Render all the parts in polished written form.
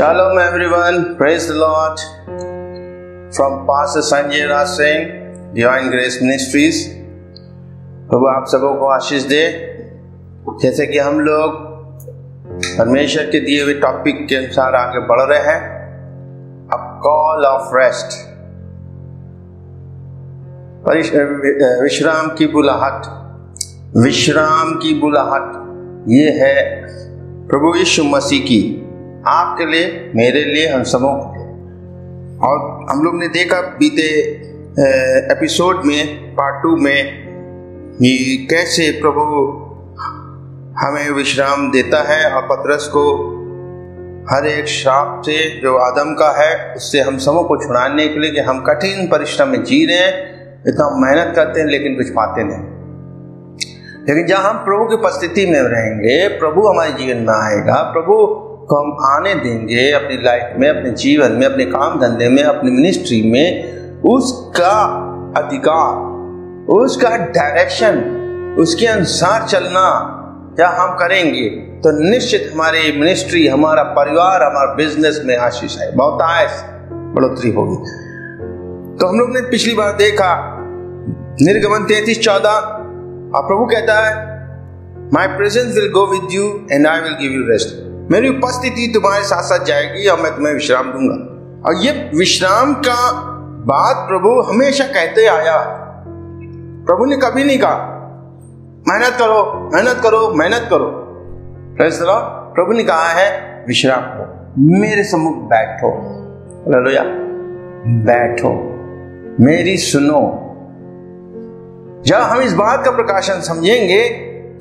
Shalom everyone, praise the Lord. From Pastor Sanjay Raj Singh, Divine Grace Ministries. प्रभु आप सबों को आशीष दे। जैसे कि हम लोग परमेश्वर के दिए हुए टॉपिक के अनुसार आगे बढ़ रहे हैं, अ कॉल ऑफ रेस्ट, विश्राम की बुलाहट। विश्राम की बुलाहट ये है प्रभु यीशु मसीह की, आपके लिए, मेरे लिए, हम सबों के लिए। और हम लोग ने देखा बीते एपिसोड में, पार्ट 2 में, ये कैसे प्रभु हमें विश्राम देता है और पतरस को हर एक श्राप से जो आदम का है उससे हम सबों को छुड़ाने के लिए, कि हम कठिन परिश्रम में जी रहे हैं, इतना मेहनत करते हैं लेकिन कुछ पाते नहीं। लेकिन जहां हम प्रभु की उपस्थिति में रहेंगे, प्रभु हमारे जीवन में आएगा, प्रभु को हम आने देंगे अपनी लाइफ में, अपने जीवन में, अपने काम धंधे में, अपनी मिनिस्ट्री में, उसका अधिकार, उसका डायरेक्शन, उसके अनुसार चलना जब हम करेंगे तो निश्चित हमारी मिनिस्ट्री, हमारा परिवार, हमारा बिजनेस में आशीष है, बहुत आयस बढ़ोतरी होगी। तो हम लोग ने पिछली बार देखा निर्गमन 33:14, और प्रभु कहता है, माई presence will go with you and I will give you rest. मेरी उपस्थिति तुम्हारे साथ साथ जाएगी और मैं तुम्हें विश्राम दूंगा। और ये विश्राम का बात प्रभु हमेशा कहते आया। प्रभु ने कभी नहीं कहा मेहनत करो, मेहनत करो, मेहनत करो। प्रभु ने कहा है विश्राम करो, मेरे सम्मुख बैठो, हालेलुया, बैठो, मेरी सुनो। जब हम इस बात का प्रकाशन समझेंगे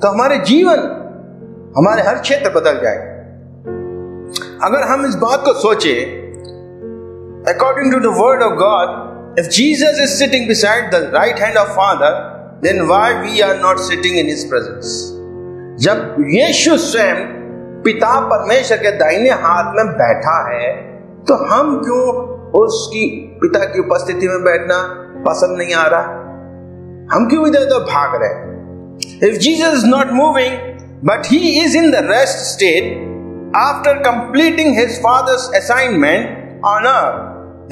तो हमारे जीवन, हमारे हर क्षेत्र बदल जाएगा। अगर हम इस बात को सोचे, according to the word of God, if Jesus is sitting beside the right hand of Father, then why we are not sitting in His presence? जब यीशु स्वयं पिता परमेश्वर के दाहिने हाथ में बैठा है, तो हम क्यों उसकी पिता की उपस्थिति में बैठना पसंद नहीं आ रहा? हम क्यों इधर उधर भाग रहे? If Jesus is not moving, but He is in the rest state after completing His Father's assignment on earth,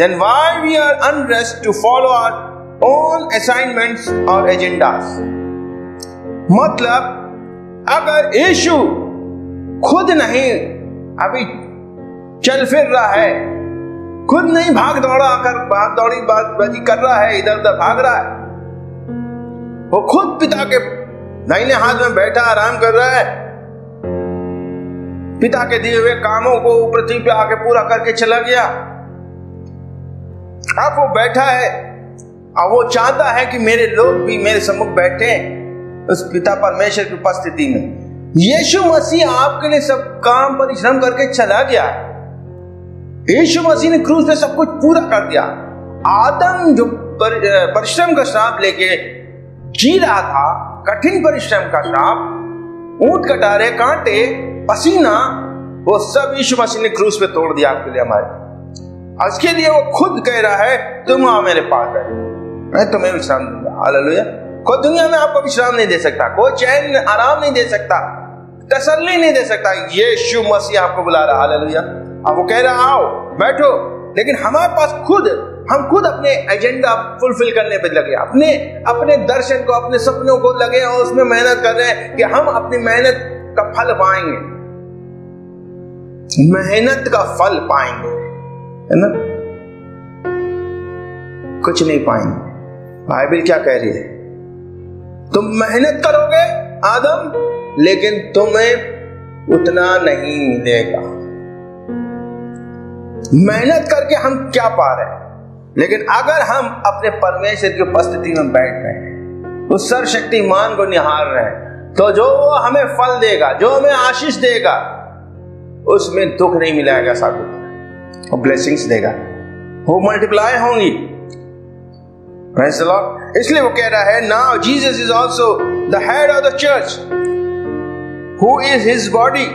then why we are unrest to follow our own assignments or agendas? मतलब अगर यीशु खुद नहीं अभी चल फिर रहा है, खुद नहीं भाग दौड़ी बाजी कर रहा है, इधर उधर भाग रहा है, वो खुद पिता के दाहिने हाथ में बैठा आराम कर रहा है, पिता के दिए हुए कामों को पृथ्वी पे आके पूरा करके चला गया। अब वो बैठा है और वो चाहता है कि मेरे लोग भी मेरे सम्मुख बैठे उस पिता परमेश्वर की उपस्थिति में। यीशु मसीह आपके लिए सब काम परिश्रम करके चला गया। यीशु मसीह ने क्रूस पे सब कुछ पूरा कर दिया। आदम जो परिश्रम का श्राप लेके जी रहा था, कठिन परिश्रम का श्राप, ऊंट कटारे, कांटे, पसीना, वो सब यीशु मसीह ने क्रूस पे तोड़ दिया आपके लिए, हमारे। उसके लिए वो खुद कह रहा है, तुम आओ मेरे पास बैठो, मैं तुम्हें विश्राम दूंगा। हालेलुया। कोई दुनिया में आपको विश्राम नहीं दे सकता, कोई चैन आराम नहीं दे सकता, तसल्ली नहीं दे सकता। यीशु मसीह आपको बुला रहा, हालेलुया। अब वो कह रहा आओ बैठो, लेकिन हमारे पास हम खुद अपने एजेंडा फुलफिल करने पे लगे, अपने दर्शन को, अपने सपनों को लगे और उसमें मेहनत कर रहे हैं कि हम अपनी मेहनत का फल पाएंगे, मेहनत का फल पाएंगे, है ना? कुछ नहीं पाएंगे। बाइबल क्या कह रही है? तुम मेहनत करोगे आदम, लेकिन तुम्हें उतना नहीं मिलेगा। मेहनत करके हम क्या पा रहे हैं? लेकिन अगर हम अपने परमेश्वर की उपस्थिति में बैठ रहे हैं, उस सर्वशक्तिमान को निहार रहे हैं, तो जो वो हमें फल देगा, जो हमें आशीष देगा, उसमें दुख नहीं मिलाएगा, साथ वो ब्लेसिंग्स देगा, वो मल्टीप्लाई होंगी। Praise the Lord. इसलिए वो कह रहा है, now Jesus is also the head of the church, who is his body.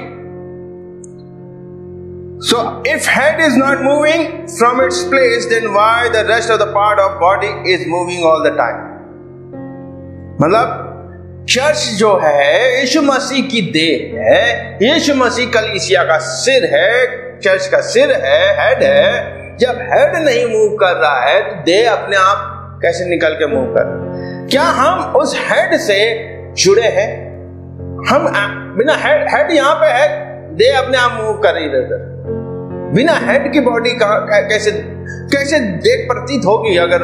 So if head is not moving from its place, then why the rest of the part of body is moving all the time? मतलब church जो है यीशु मसीह की देह है, यीशु मसीह कलीसिया का सिर है, चर्च का सिर है, हेड है, जब हेड नहीं मूव कर रहा है तो देह अपने आप कैसे निकल के मूव कर? क्या हम उस हेड से जुड़े हैं? हम बिना हेड यहाँ पे है, देह अपने आप मूव कर रही है। बिना हेड की बॉडी कैसे देख प्रतीत होगी? अगर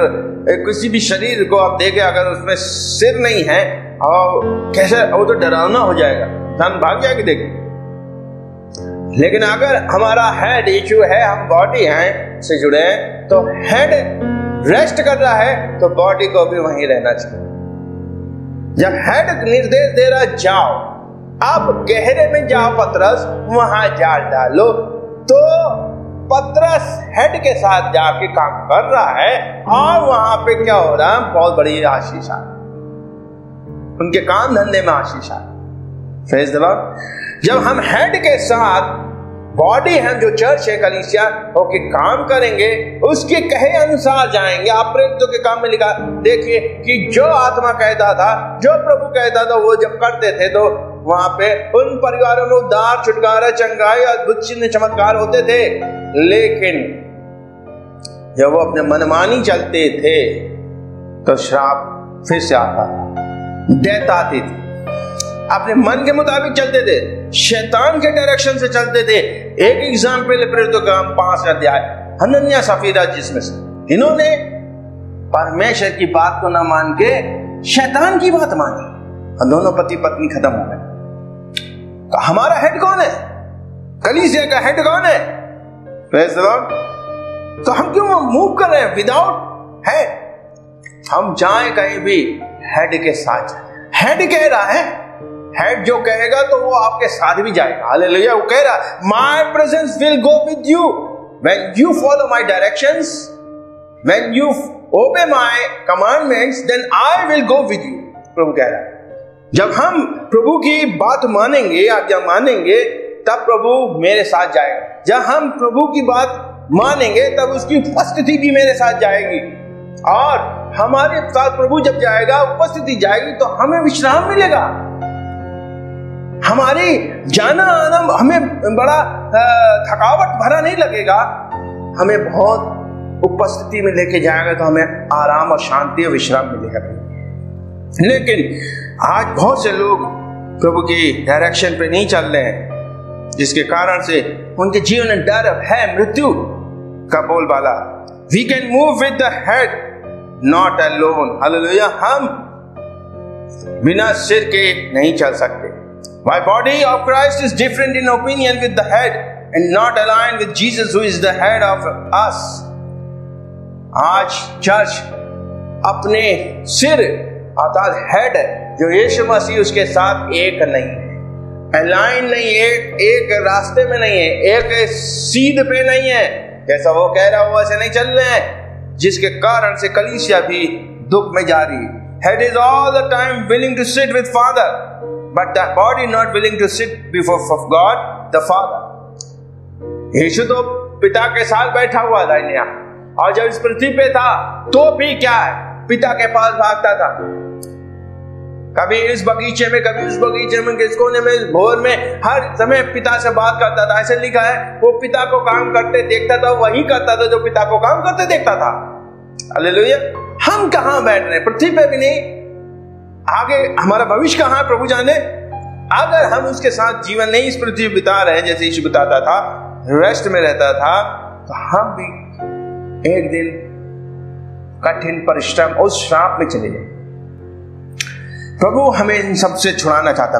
किसी भी शरीर को आप देखें, अगर उसमें सिर नहीं है और कैसे, वो तो डरावना हो जाएगा, इंसान भाग जाएगी देखिए। लेकिन अगर हमारा हेड इश्यू है, हम बॉडी हैं से जुड़े हैं, तो हेड रेस्ट कर रहा है तो बॉडी को भी वहीं रहना चाहिए। जब हेड निर्देश दे रहा जाओ, अब गहरे में जाओ पतरस, वहां जाल डालो, तो पतरस हेड के साथ जाके काम कर रहा है और वहां पे क्या हो रहा है? बहुत बड़ी आशीष आ, उनके काम धंधे में आशीष आ। Praise the Lord. जब हम हेड के साथ, बॉडी है जो चर्च है, कलीसिया होके काम करेंगे, उसके कहे अनुसार जाएंगे। आप प्रेरितों के काम में लिखा, देखिए कि जो आत्मा कहता था, जो प्रभु कहता था, वो जब करते थे तो वहां पे उन परिवारों में उद्धार, छुटकारा, चंगाई, अद्भुत चिन्ह चमत्कार होते थे। लेकिन जब वो अपने मनमानी चलते थे तो श्राप फिर से आता था, डेथ आती थी। अपने मन के मुताबिक चलते थे, शैतान के डायरेक्शन से चलते थे। एक एग्जाम्पल प्रेरितों का 5 अध्याय, हनन्याह सफीरा, जिसमें से इन्होंने परमेश्वर की बात को न मान के शैतान की बात मानी और दोनों पति पत्नी खत्म हो गए। तो हमारा हेड कौन है? कलीसिया का हेड कौन है? Praise the Lord. तो हम क्यों मूव कर रहे हैं विदाउट हेड? हम जाएं कहीं भी, हेड के साथ जाएं। हेड कह रहा है, हेड जो कहेगा तो वो आपके साथ भी जाएगा। हालेलुया। वो कह रहा, my presence will go with you when you follow my directions, when you obey my commandments, then I will go with you. प्रभु कह रहा है, जब हम प्रभु की बात मानेंगे, आज्ञा मानेंगे, तब प्रभु मेरे साथ जाएगा। जब हम प्रभु की बात मानेंगे तब उसकी उपस्थिति भी मेरे साथ जाएगी, और हमारे साथ प्रभु जब जाएगा, उपस्थिति जाएगी, तो हमें विश्राम मिलेगा। हमारी जाना आना हमें बड़ा थकावट भरा नहीं लगेगा, हमें बहुत उपस्थिति में लेके जाएगा, तो हमें आराम और शांति और विश्राम मिलेगा। लेकिन आज बहुत से लोग प्रभु की डायरेक्शन पे नहीं चल रहे हैं, जिसके कारण से उनके जीवन में डर है, मृत्यु का बोलबाला। We can move with the head, not alone. Hallelujah. हम बिना सिर के नहीं चल सकते। My body of Christ is different in opinion with the head and not aligned with Jesus who is the head of us. आज church अपने सिर अर्थात हेड जो यीशु मसीह, उसके साथ एक नहीं है, अलाइन नहीं है, एक रास्ते में नहीं है, एक सीध पे नहीं है। जैसा वो कह रहा है वो ऐसे नहीं चल रहे हैं, जिसके कारण से कलीसिया भी दुख में जा रही है। Head is all the time willing to sit with Father, but the body not willing to sit before God the Father. यीशु तो पिता के साथ बैठा हुआ था यहाँ, और जब इस पृथ्वी पे था तो भी क्या है, पिता के पास भागता था। कभी इस बगीचे में, कभी उस बगीचे में, किस कोने में, भोर में, हर समय पिता से बात करता था। ऐसे लिखा है, वो पिता को काम करते देखता था, वही करता था जो पिता को काम करते देखता था। हालेलुया। हम कहां बैठ रहे हैं? पृथ्वी पे भी नहीं, आगे हमारा भविष्य कहां है प्रभु जाने। अगर हम उसके साथ जीवन नहीं इस पृथ्वी बिता रहे हैं, जैसे यीशु बताता था, रेस्ट में रहता था, तो हम भी एक दिन कठिन परिश्रम और श्राप में चले गए। प्रभु हमें इन सबसे छुड़ाना चाहता।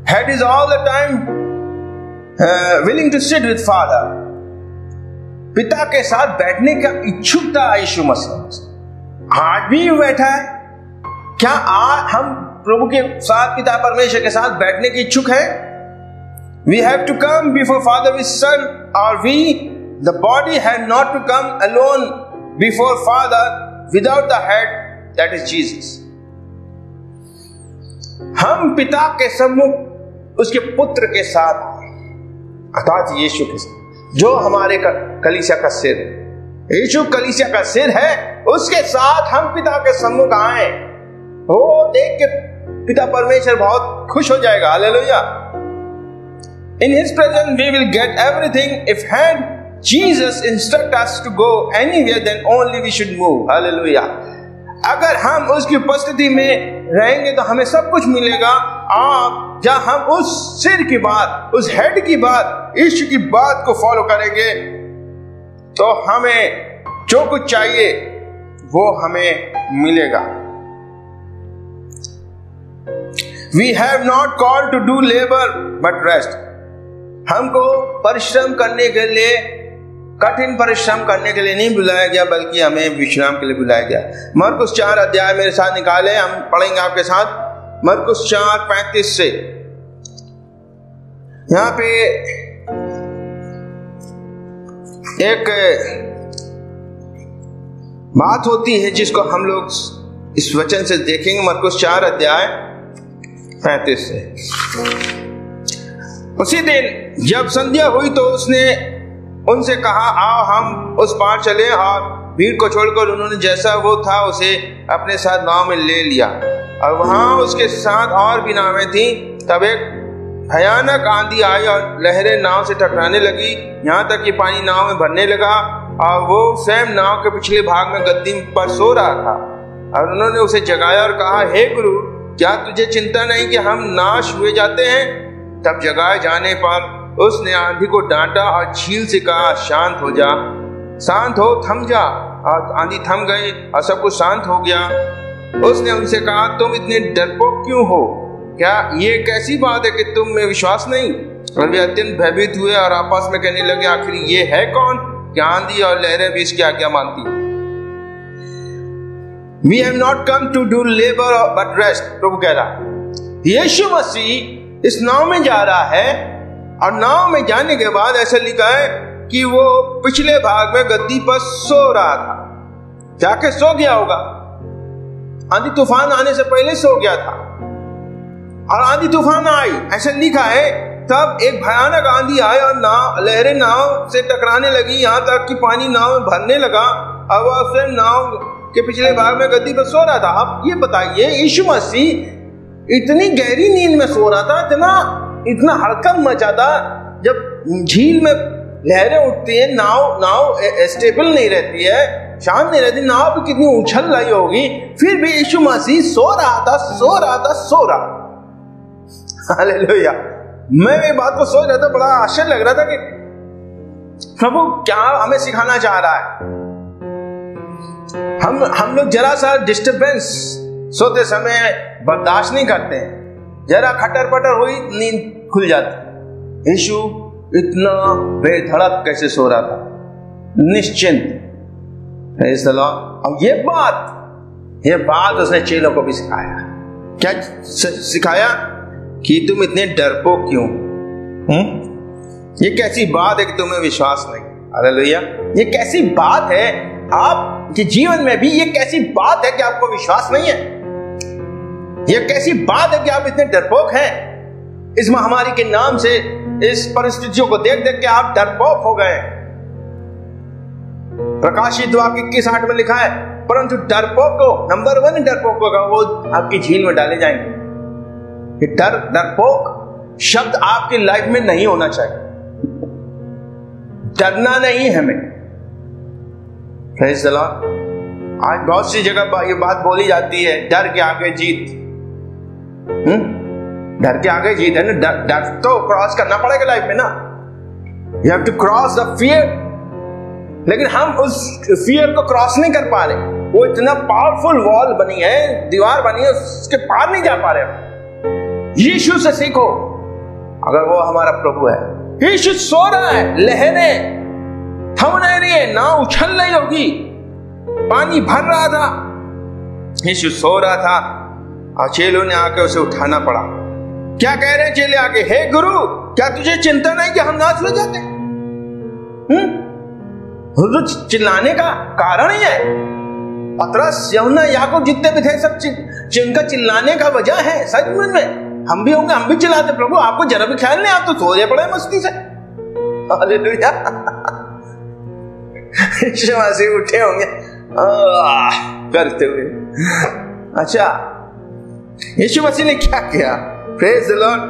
Head is all the time willing to sit with father, पिता के साथ बैठने का इच्छुक था यीशु मसीह। आज भी बैठा है। क्या आज हम प्रभु के साथ, पिता परमेश्वर के साथ बैठने के इच्छुक है? We have to come before Father with Son, or we, the body, had not to come alone before Father without the head, that is Jesus. हम पिता के सम्मुख उसके पुत्र के साथ, अर्थात यीशु के साथ, जो हमारे कलीसिया का सिर है। यीशु कलीसिया का सिर है, उसके साथ हम पिता के सम्मुख आए। वो देख के पिता परमेश्वर बहुत खुश हो जाएगा। Hallelujah. In His presence we will get everything. If had Jesus instruct us to go anywhere, then only we should move. Hallelujah. अगर हम उसकी उपस्थिति में रहेंगे तो हमें सब कुछ मिलेगा। आप जब हम उस सिर की बात, उस हेड की बात, ईश्वर की बात को फॉलो करेंगे तो हमें जो कुछ चाहिए वो हमें मिलेगा। We have not called to do labor but rest. हमको परिश्रम करने के लिए, कठिन परिश्रम करने के लिए नहीं बुलाया गया, बल्कि हमें विश्राम के लिए बुलाया गया। मरकुस 4 अध्याय मेरे साथ निकाले, हम पढ़ेंगे आपके साथ। मरकुस 4:35 से यहाँ पे एक बात होती है जिसको हम लोग इस वचन से देखेंगे। मरकुस 4 अध्याय 35 से। उसी दिन जब संध्या हुई तो उसने उनसे कहा, आओ हम उस पार चले। और भीड़ को छोड़कर उन्होंने जैसा वो था उसे अपने साथ नाव में ले लिया, और वहां उसके साथ और भी नावें थी। तब एक भयानक आंधी आई और लहरें नाव से टकराने लगी, यहाँ तक कि पानी नाव में भरने लगा, और वो स्वयं नाव के पिछले भाग में गद्दी पर सो रहा था। और उन्होंने उसे जगाया और कहा, हे गुरु, क्या तुझे चिंता नहीं कि हम नाश हुए जाते हैं? तब जगाए जाने पर उसने आंधी को डांटा और झील से कहा, शांत हो जा, शांत हो, थम जा। और आंधी थम गई और सब कुछ शांत हो गया। उसने उनसे कहा, तुम इतने डरपोक क्यों हो? क्या ये कैसी बात है कि तुम में विश्वास नहीं? और वे अत्यंत भयभीत हुए और आपस में कहने लगे, आखिर ये है कौन कि आंधी और लहरें भी इसकी आज्ञा मानती? We have not come to do labor but rest. प्रभु कह रहा, यीशु मसीह इस नाव में जा रहा है, और नाव में जाने के बाद ऐसा लिखा है कि वो पिछले भाग में गद्दी पर सो रहा था। जाके सो गया होगा, आंधी तूफान आने से पहले सो गया था, और आंधी तूफान आई, ऐसा लिखा है। तब एक भयानक आंधी आई और लहरें नाव से टकराने लगी, यहाँ तक कि पानी नाव में भरने लगा, और वह स्वयं नाव के पिछले भाग में गद्दी पर सो रहा था। अब ये बताइए, यीशु मसीह इतनी गहरी नींद में सो रहा था, इतना हड़कंप मचा था। जब झील में लहरें उठती हैं, नाव स्टेबल नहीं रहती है, शांत नहीं रहती, नाव भी कितनी उछल रही होगी, फिर भी यीशु मसीह सो रहा। हालेलुया। मैं ये बात को सोच रहा था, बड़ा आश्चर्य लग रहा था कि प्रभु क्या हमें सिखाना चाह रहा है। हम लोग जरा सा डिस्टरबेंस सोते समय बर्दाश्त नहीं करते हैं, जरा खटर पटर हुई नींद खुल जाती। यीशु इतना बेधड़क कैसे सो रहा था, निश्चिंत। और ये बात उसने चेलों को भी सिखाया। क्या सिखाया? कि तुम इतने डरपोक क्यों? ये कैसी बात है कि तुम्हें विश्वास नहीं? हालेलुया। ये कैसी बात है आपके जीवन में भी, ये कैसी बात है कि आपको विश्वास नहीं है? ये कैसी बात है कि आप इतने डरपोक हैं? इस महामारी के नाम से, इस परिस्थितियों को देख देख के आप डरपोक हो गए। प्रकाशित वाक्य 21:8 में लिखा है, परंतु डरपोक को, नंबर 1 डरपोक होगा, वो आपकी झील में डाले जाएंगे। डरपोक शब्द आपकी लाइफ में नहीं होना चाहिए। डरना नहीं हमें। Praise the Lord. आज बहुत सी जगह ये बात बोली जाती है, डर के आगे जीत। डर के आगे जीत है ना। डर तो क्रॉस करना पड़ेगा लाइफ में ना। You have to cross the fear। लेकिन हम उस फियर को क्रॉस नहीं कर पा रहे। वो इतना पावरफुल वॉल बनी है, दीवार बनी है, उसके पार नहीं जा पा रहे। यीशु से सीखो, अगर वो हमारा प्रभु है। यीशु सो रहा है, लहरें थम नहीं रही है, नाव उछल रही होगी, पानी भर रहा था, यीशु सो रहा था, और चेलों ने आके उसे उठाना पड़ा। क्या कह रहे हैं चेले आके? हे गुरु, क्या तुझे चिंता नहीं कि हम नाश हो जाते? चिल्लाने का कारण ही है। पतरस, यूहन्ना, याकूब जितने भी थे, सब जिनका चिल्लाने का वजह है। सच में हम भी होंगे, हम भी चिल्लाते, प्रभु आपको जरा भी ख्याल नहीं, आप तो सोए पड़े मस्ती से। हालेलुया। यीशु मसीह उठे होंगे करते हुए। अच्छा, यीशु मसीह ने क्या किया? Praise the Lord.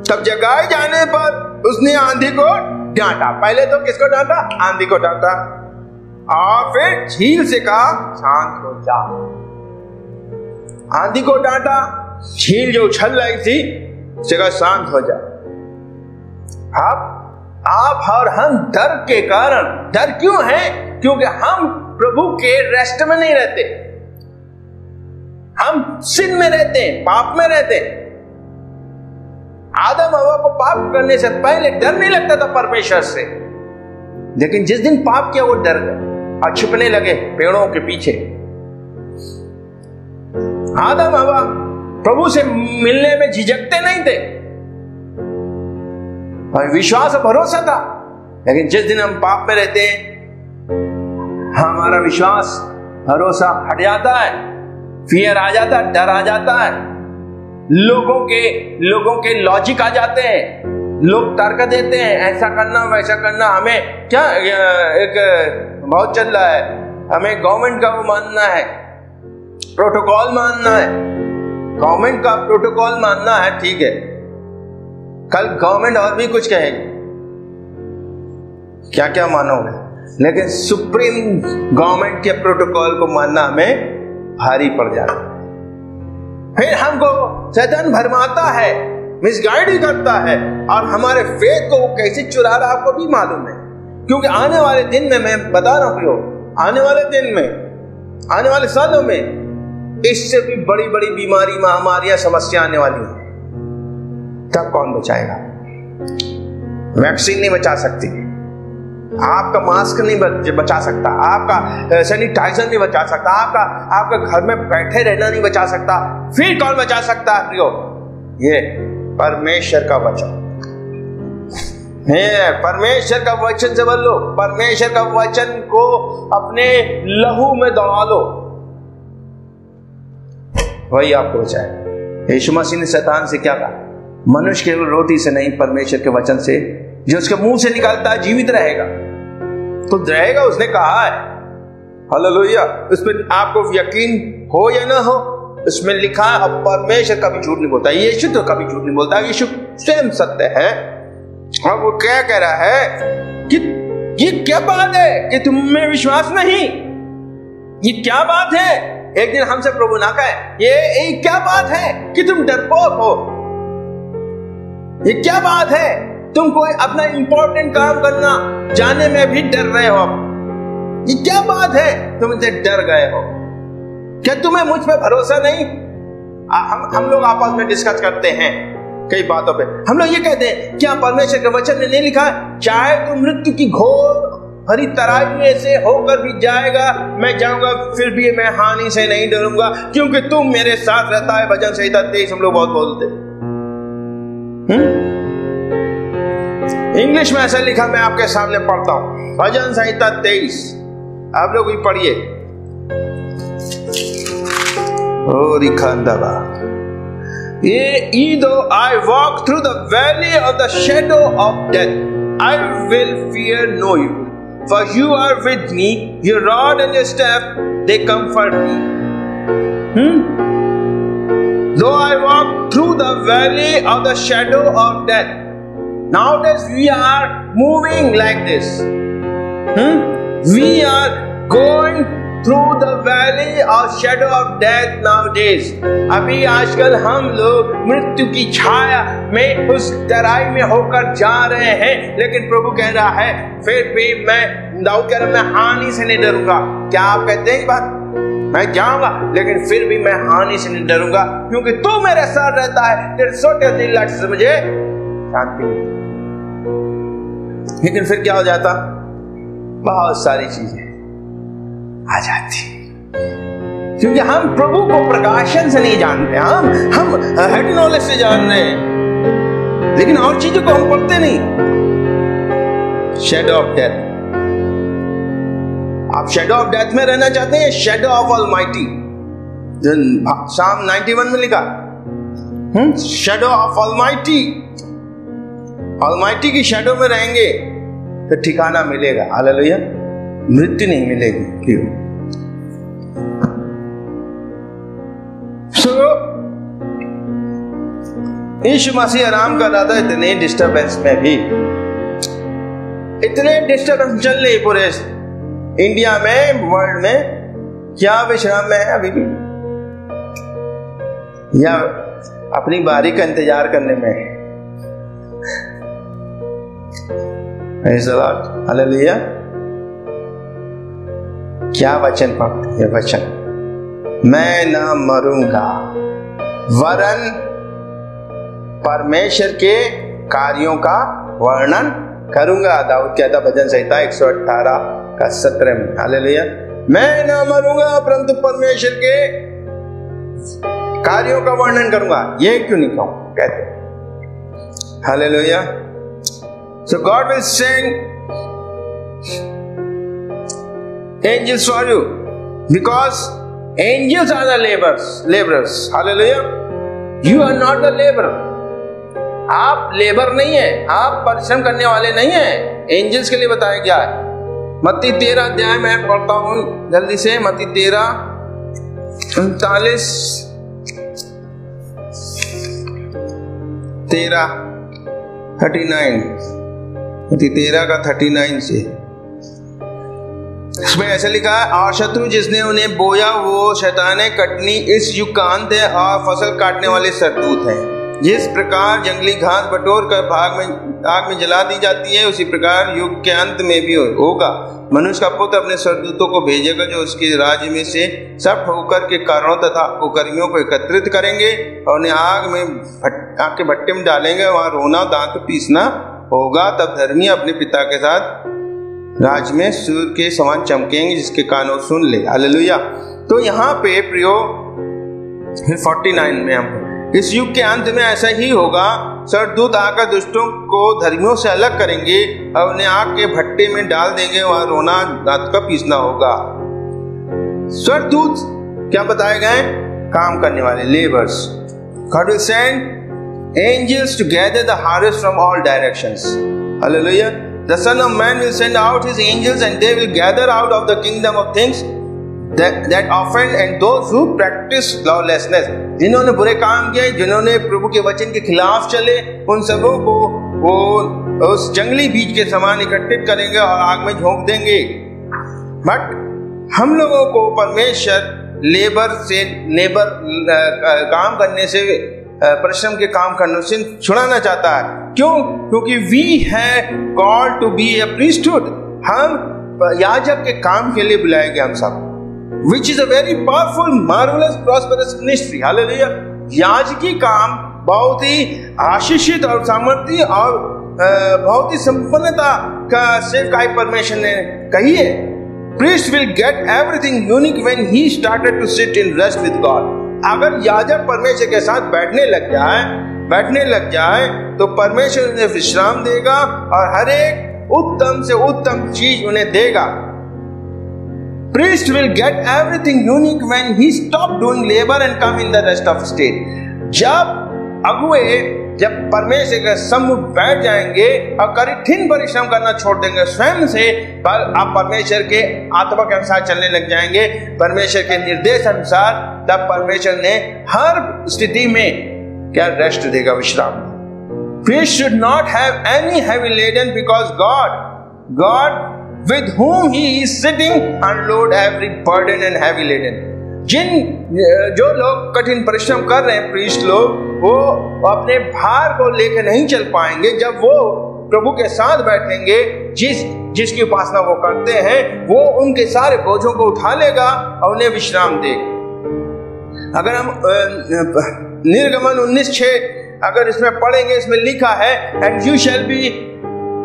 तब जगाए जाने पर उसने आंधी को डांटा। पहले तो किसको डांटा? आंधी को डांटा, और फिर झील से कहा शांत हो जा। आंधी को डांटा, झील जो उछल रही थी उसे कहा शांत हो जा। अब आप और हम डर के कारण, डर क्यों है? क्योंकि हम प्रभु के रेस्ट में नहीं रहते, हम सिन में रहते हैं, पाप में रहते हैं। आदम हवा को पाप करने से पहले डर नहीं लगता था परमेश्वर से, लेकिन जिस दिन पाप किया वो डर गए और छिपने लगे पेड़ों के पीछे। आदम हवा प्रभु से मिलने में झिझकते नहीं थे और विश्वास और भरोसा था, लेकिन जिस दिन हम पाप में रहते हैं हमारा विश्वास भरोसा हट जाता है, फियर आ जाता है, डर आ जाता है, लोगों के लॉजिक आ जाते हैं, लोग तर्क देते हैं, ऐसा करना वैसा करना। हमें क्या एक बहुत चल रहा है, हमें गवर्नमेंट का वो मानना है, प्रोटोकॉल मानना है, गवर्नमेंट का प्रोटोकॉल मानना है, ठीक है। कल गवर्नमेंट और भी कुछ कहेगी, क्या क्या मानोगे, लेकिन सुप्रीम गवर्नमेंट के प्रोटोकॉल को मानना हमें भारी पड़ जाता है। फिर हमको शैतान भरमाता है, मिसगाइड ही करता है, और हमारे फेथ को वो कैसे चुरा रहा है आपको भी मालूम है। क्योंकि आने वाले दिन में, मैं बता रहा हूं, आने वाले दिन में, आने वाले सालों में इससे भी बड़ी बड़ी बीमारी, महामारियां, समस्या आने वाली है। तब कौन बचाएगा? वैक्सीन नहीं बचा सकती, आपका मास्क नहीं बचा सकता, आपका सैनिटाइजर नहीं बचा सकता, आपका घर में बैठे रहना नहीं बचा सकता। फिर कौन बचा सकता है प्रियो? ये परमेश्वर का वचन है। परमेश्वर का वचन से बोल लो, परमेश्वर का वचन को अपने लहू में दौड़ा लो, वही आपको बचाए। यीशु मसीह ने शैतान से क्या कहा? मनुष्य केवल रोटी से नहीं, परमेश्वर के वचन से जो उसके मुंह से निकलता है जीवित रहेगा। तो रहेगा, उसने कहा है। हालेलुया। उसमें आपको यकीन हो या ना हो, उसमें लिखा है। अब परमेश्वर कभी झूठ नहीं बोलता, यीशु तो कभी झूठ नहीं बोलता, यीशु स्वयं सत्य है। और वो क्या कह रहा है कि ये क्या बात है कि तुम में विश्वास नहीं? ये क्या बात है? एक दिन हमसे प्रभु ना कहे ये क्या बात है कि तुम डरपोक हो? ये क्या बात है तुम कोई अपना इंपॉर्टेंट काम करना जाने में भी डर रहे हो? ये क्या बात है तुम इनसे डर गए हो? क्या तुम्हें मुझ पे भरोसा नहीं? हम लोग आपस में डिस्कस करते हैं कई बातों पे। हम लोग ये कहते हैं क्या परमेश्वर के वचन ने नहीं लिखा है, चाहे तुम मृत्यु की घोर भरी तराई में से होकर भी जाएगा, मैं जाऊंगा फिर भी मैं हानि से नहीं डरूंगा, क्योंकि तुम मेरे साथ रहता है। भजन संहिता 23 हम लोग बहुत बोलते। इंग्लिश में ऐसा लिखा, मैं आपके सामने पढ़ता हूं। भजन संहिता 23, आप लोग भी पढ़िए। Though I walk through the valley of the shadow of death, I will fear no evil, for you are with me, your rod and your staff, they comfort me. Though I walk through the valley of the shadow of death. Nowadays we are moving like this. We are going through the valley of shadow of death nowadays. अभी आजकल हम लोग मृत्यु की छाया में उस तराई में होकर जा रहे हैं, लेकिन प्रभु कह रहा है फिर भी दाऊद कह रहा है मैं हानि से नहीं डरूंगा। क्या आप कहते हैं बात? मैं जाऊंगा लेकिन फिर भी मैं हानि से नहीं डरूंगा, क्योंकि तू मेरे साथ रहता है, तेरे छोटे दिल लक्ष्य से मुझे शांति मिलती। लेकिन फिर क्या हो जाता? बहुत सारी चीजें आ जाती, क्योंकि हम प्रभु को प्रकाशन से नहीं जान रहे, हम हेड नॉलेज से जान रहे हैं, लेकिन और चीजों को हम पढ़ते नहीं। शैडो ऑफ डेथ, आप शैडो ऑफ डेथ में रहना चाहते हैं? शैडो ऑफ ऑलमाइटी, साम 91 में लिखा, शैडो ऑफ ऑलमाइटी, ऑलमाइटी की शैडो में रहेंगे तो ठिकाना मिलेगा। हालेलुया। मृत्यु नहीं मिलेगी। क्यों? यीशु मसीह आराम कर रहा था इतने डिस्टरबेंस में भी। इतने डिस्टरबेंस चल रही पूरे इंडिया में, वर्ल्ड में, क्या विश्राम में है अभी भी, या अपनी बारी का इंतजार करने में है? हालेलुया। क्या वचन पढ़ते हैं? वचन, मैं न मरूंगा वरन परमेश्वर के कार्यों का वर्णन करूंगा। दाऊद कहता भजन संहिता 118 का 17 में। हालेलुया। मैं न मरूंगा परंतु परमेश्वर के कार्यों का वर्णन करूंगा। ये क्यों नहीं कहूं? कहते। Hallelujah. So God will send angels for you because angels are the laborers. Hallelujah. You are not the laborer. आप लेबर नहीं है, आप परिश्रम करने वाले नहीं हैं। एंजल्स के लिए बताया गया है। मत्ती 13 अध्याय में पढ़ता हूं जल्दी से। मत्ती 13 39 का 39 से इसमें ऐसा लिखा है, और शत्रु जिसने उन्हें बोया वो शैताने कटनी इस युग का अंत है और फसल काटने वाले सरदूत हैं। जिस प्रकार जंगली घास बटोर कर आग में जला दी जाती है, उसी प्रकार युग के अंत में भी होगा। मनुष्य का पुत्र अपने सरदूतों को भेजेगा जो उसके राज्य में से सब ठोकर के कारणों तथा कुकर्मियों को एकत्रित करेंगे और उन्हें आग के भट्टे में डालेंगे। वहां रोना दांत पीसना होगा। तब धर्मी अपने पिता के साथ राज में सूर्य के समान चमकेंगे। जिसके कानों सुन ले। हालेलुया। तो यहाँ पे प्रियो 49 में हम इस युग के अंत में ऐसा ही होगा। सरदूत आकर दुष्टों को धर्मियों से अलग करेंगे और उन्हें आग के भट्टे में डाल देंगे। वहां रोना दांत का पीसना होगा। सरदूत क्या बताए गए? काम करने वाले, labours. God will send angels to gather the harvest from all directions. Hallelujah. The Son of Man will send out his angels and they will gather out of the kingdom of things that offend and those who practice lawlessness. जिन्होंने बुरे काम किए, जिन्होंने प्रभु के वचन के खिलाफ चले, उन सबों को वो उस जंगली बीज के समान इकट्ठित करेंगे और आग में झोंक देंगे। बट हम लोगों को परमेश्वर लेबर काम करने से, परिश्रम के काम करने से छुड़ाना चाहता है। क्यों? क्योंकि we have called to be a priesthood. हम याजक के काम के लिए बुलाए गए हम सब, which is a very powerful, marvelous, prosperous ministry. Hallelujah. याजकी काम बहुत ही आशीषित और सामर्थ्य और बहुत ही संपन्नता का सेवकाई परमेश्वर ने कही है। Priest will get everything unique when he started to sit in rest with God. अगर याजक परमेश्वर के साथ बैठने लग जाए तो परमेश्वर उन्हें विश्राम देगा और हर एक उत्तम से उत्तम चीज उन्हें देगा। Priest will get everything unique when he stop doing labor and come in the rest of state. जब परमेश्वर के सम्मुख बैठ जाएंगे और कठिन परिश्रम करना छोड़ देंगे स्वयं से, आप परमेश्वर के आत्मा के अनुसार चलने लग जाएंगे, परमेश्वर के निर्देश अनुसार, तब परमेश्वर ने हर स्थिति में क्या रेस्ट देगा, विश्राम। Priest should not have any heavy laden because God with whom he is sitting unload every burden and heavy laden. जो लोग कठिन परिश्रम कर रहे हैं, प्रीस्ट लोग, वो अपने भार को लेकर नहीं चल पाएंगे। जब वो प्रभु के साथ बैठेंगे, जिसकी उपासना वो करते हैं, वो उनके सारे बोझों को उठा लेगा और उन्हें विश्राम देगा। अगर हम निर्गमन 19:6 अगर इसमें पढ़ेंगे, इसमें लिखा है, and you shall be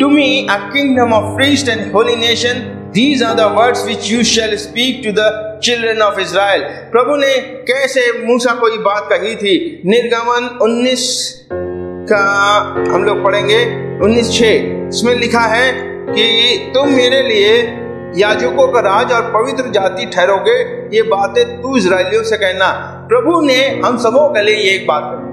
to me a kingdom of priests and holy nation. These are the words which you shall speak to the children of Israel. प्रभु ने कैसे मूसा को ये बात कही थी। निर्गमन 19 का हम लोग पढ़ेंगे 19:6। इसमें लिखा है कि तुम मेरे लिए याजकों का राज और पवित्र जाति ठहरोगे। ये बातें तू इजराइलियों से कहना। प्रभु ने हम सबों के लिए ये एक बात कही,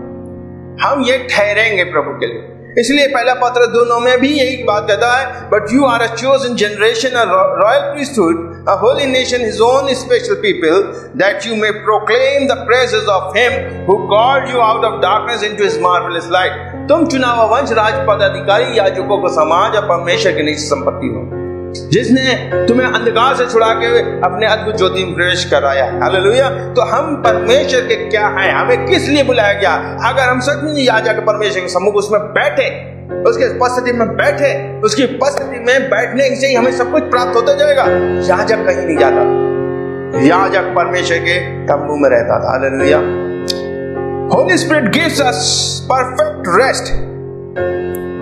हम ये ठहरेंगे प्रभु के लिए। इसलिए पहला पत्र 2:9 में भी यही बात कहता है, but you are a chosen generation, a royal priesthood, a holy nation, his own special people, that you may proclaim the praises of him who called you out of darkness into his marvellous light. तुम चुना हुआ वंश, राज पदाधिकारी, याजकों को समाज और परमेश्वर की निज संपत्ति हो, जिसने तुम्हें अंधकार से छुड़ा के अपने अद्भुत ज्योति में प्रवेश कराया है। हालेलुया। तो हम परमेश्वर के क्या हैं, हमें किस लिए बुलाया गया? अगर हम सच में याजक परमेश्वर के सम्मुख उसमें बैठे, उसके उपस्थिति में बैठे, उसकी उपस्थिति में बैठने से ही हमें सब कुछ प्राप्त होता जाएगा। याजक कहीं नहीं जाता, याजक परमेश्वर के तंबू में रहता था। Hallelujah. Holi spirit gives us perfect rest.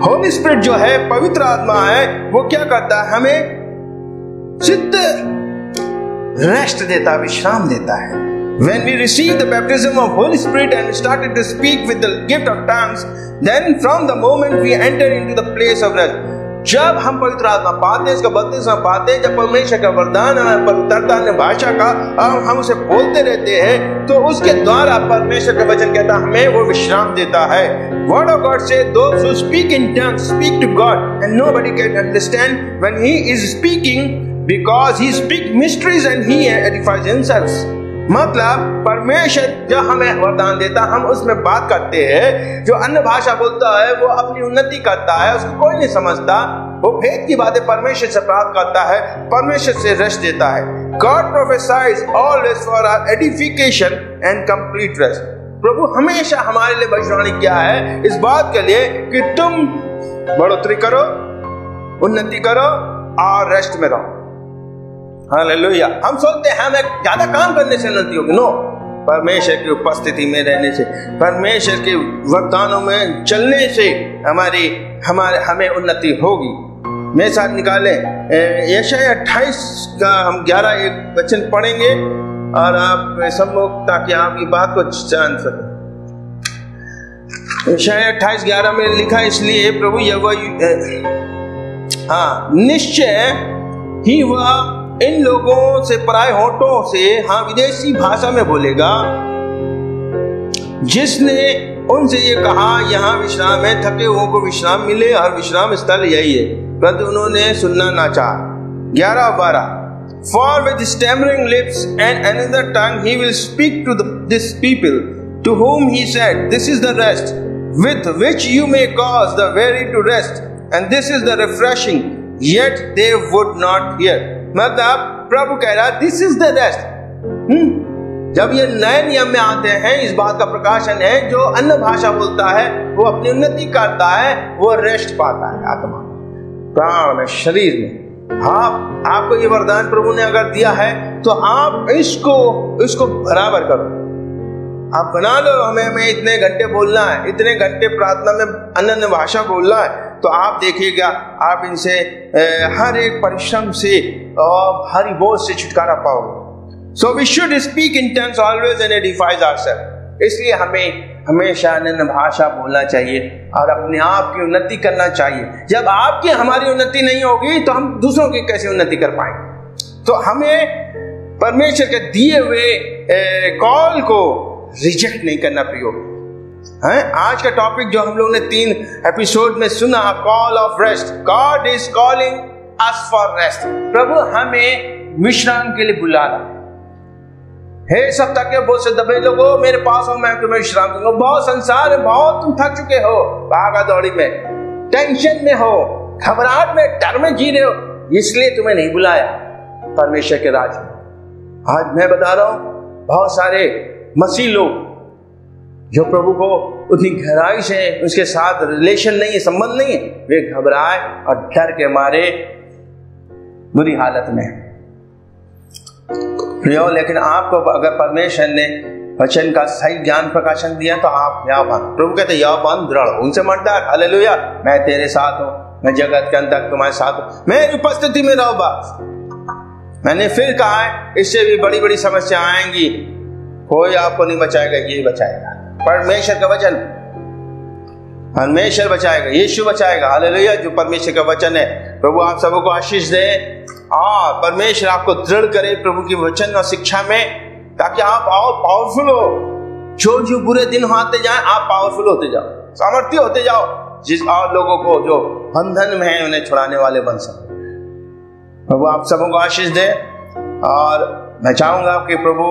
Holi spirit जो है, पवित्र आत्मा है, वो क्या करता है? हमें सिद्ध रेस्ट देता, विश्राम देता है। When we receive the baptism of Holy Spirit and we started to speak with the gift of tongues, then from the moment we enter into the place of rest, जब हम पवित्र आत्मा पाते हैं, इसका बपतिस्मा पाते हैं, जब परमेश्वर का वरदान हमें पर उतरता है भाषा का, और हम उसे बोलते रहते हैं, तो उसके द्वारा परमेश्वर का वचन कहता हमें वो विश्राम देता है। Word of God says, those who speak in tongues speak to God, and nobody can understand when he is speaking, because he speaks mysteries and he edifies himself. मतलब परमेश्वर जो हमें वरदान देता, हम उसमें बात करते हैं। जो अन्य भाषा बोलता है वो अपनी उन्नति करता है, उसको कोई नहीं समझता, वो भेद की बातें परमेश्वर से प्राप्त करता है, परमेश्वर से रेस्ट देता है। God prophesies always for our edification and complete rest. प्रभु हमेशा हमारे लिए भविष्यवाणी क्या है? इस बात के लिए कि तुम बढ़ोतरी करो, उन्नति करो और रेस्ट में रहो। हालेलुया। हम सोचते हैं हमें ज्यादा काम करने से उन्नति होगी। नो, परमेश्वर की उपस्थिति में रहने से, परमेश्वर के वरदानों में चलने से हमें उन्नति होगी। मेरे साथ निकालें यशायाह 28 का हम 11 वचन पढ़ेंगे और आप सम्मुख, ताकि आप ये बात को जान सकें। यशायाह 28:11 में लिखा, इसलिए प्रभु निश्चय ही वह इन लोगों से पराए होठों से, विदेशी भाषा में बोलेगा, जिसने उनसे ये कहा यहाँ विश्राम है, थके हुओं को विश्राम मिले और विश्राम स्थल यही है, परंतु उन्होंने सुनना ना चाहा। 11 और 12, For with stammering lips and another tongue he will speak to this people, to whom he said, This is the rest, with which you may cause the weary to rest, and this is the refreshing, yet they would not hear. मतलब प्रभु कह रहा है, this is the rest. जब ये नए नियम में आते हैं, इस बात का प्रकाशन है, जो अन्य भाषा बोलता है वो अपनी उन्नति करता है, वो रेस्ट पाता है आत्मा, प्राण में, शरीर में। आपको ये वरदान प्रभु ने अगर दिया है तो आप इसको बराबर करो, आप बना लो। हमें इतने घंटे बोलना है, इतने घंटे प्रार्थना में अन्य भाषा बोलना है, तो आप देखिएगा आप इनसे हर एक परिश्रम से और भारी बोझ से छुटकारा पाओगे। So we should speak in tongues always and edifies ourselves। इसलिए हमें हमेशा अन्य भाषा बोलना चाहिए और अपने आप की उन्नति करना चाहिए। जब आपकी हमारी उन्नति नहीं होगी तो हम दूसरों की कैसे उन्नति कर पाएंगे? तो हमें परमेश्वर के दिए हुए कॉल को रिजेक्ट नहीं करना प्रियो है। आज का टॉपिक जो हम लोग ने 3 एपिसोड में सुना, call of rest. God is calling us for rest. प्रभु हमें विश्राम के लिए बुला रहा है। हे सब थके बोझ से दबे लोगों, मेरे पास हो, मैं तुम्हें विश्राम दूंगा। बहुत संसार है, बहुत तुम थक चुके हो, भागा दौड़ी में, टेंशन में हो, घबराहट में, डर में जी रहे हो, इसलिए तुम्हें नहीं बुलाया परमेश्वर के राज में। आज मैं बता रहा हूं, बहुत सारे मसीह लोग जो प्रभु को उतनी गहराई से उसके साथ रिलेशन नहीं है, संबंध नहीं है, वे घबराए और डर के मारे बुरी हालत में। प्रियो, लेकिन आपको अगर परमेश्वर ने वचन का सही ज्ञान प्रकाशन दिया तो आप यावान, प्रभु कहते यावान दृढ़, उनसे मत डर। हालेलुया। मैं तेरे साथ हूं, मैं जगत के अंत तक तुम्हारे साथ हूं, मेरी उपस्थिति में रहो। बस मैंने फिर कहा है, इससे भी बड़ी बड़ी समस्या आएंगी, कोई आपको नहीं बचाएगा, ये बचाएगा परमेश्वर का वचन। परमेश्वर बचाएगा, यीशु बचाएगा। हालेलुया। जो परमेश्वर का वचन है। प्रभु आप सबको आशीष दे और परमेश्वर आपको दृढ़ करे प्रभु की वचन और शिक्षा में, ताकि आप और पावरफुल हो। जो बुरे दिन आते जाए, आप पावरफुल होते जाओ, सामर्थ्य होते जाओ, जिस और लोगों को जो बंधन में है उन्हें छुड़ाने वाले बन सके। प्रभु आप सबों को आशीष दे। और मैं चाहूँगा कि प्रभु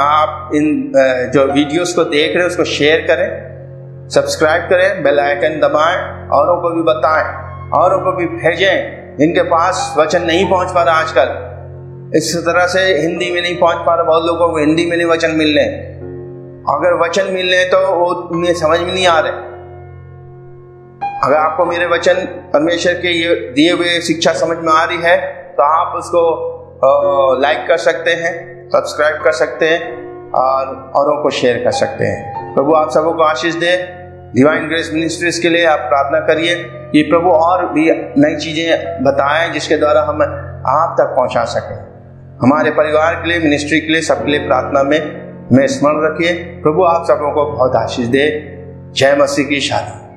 आप इन जो वीडियोस को देख रहे हैं उसको शेयर करें, सब्सक्राइब करें, बेल आइकन दबाएं, औरों को भी बताएं, औरों को भी भेजें जिनके पास वचन नहीं पहुंच पा रहा। आजकल इस तरह से हिंदी में नहीं पहुंच पा रहा, बहुत लोगों को हिंदी में नहीं वचन मिल रहे। अगर वचन मिल रहे तो वो उन्हें समझ में नहीं आ रहे। अगर आपको मेरे वचन परमेश्वर के ये दिए हुए शिक्षा समझ में आ रही है तो आप उसको लाइक कर सकते हैं, सब्सक्राइब कर सकते हैं और औरों को शेयर कर सकते हैं। प्रभु आप सबों को आशीष दे। डिवाइन ग्रेस मिनिस्ट्रीज के लिए आप प्रार्थना करिए कि प्रभु और भी नई चीज़ें बताएं जिसके द्वारा हम आप तक पहुंचा सकें। हमारे परिवार के लिए, मिनिस्ट्री के लिए, सबके लिए प्रार्थना में स्मरण रखिए। प्रभु आप सबों को बहुत आशीष दे। जय मसीह की शादी।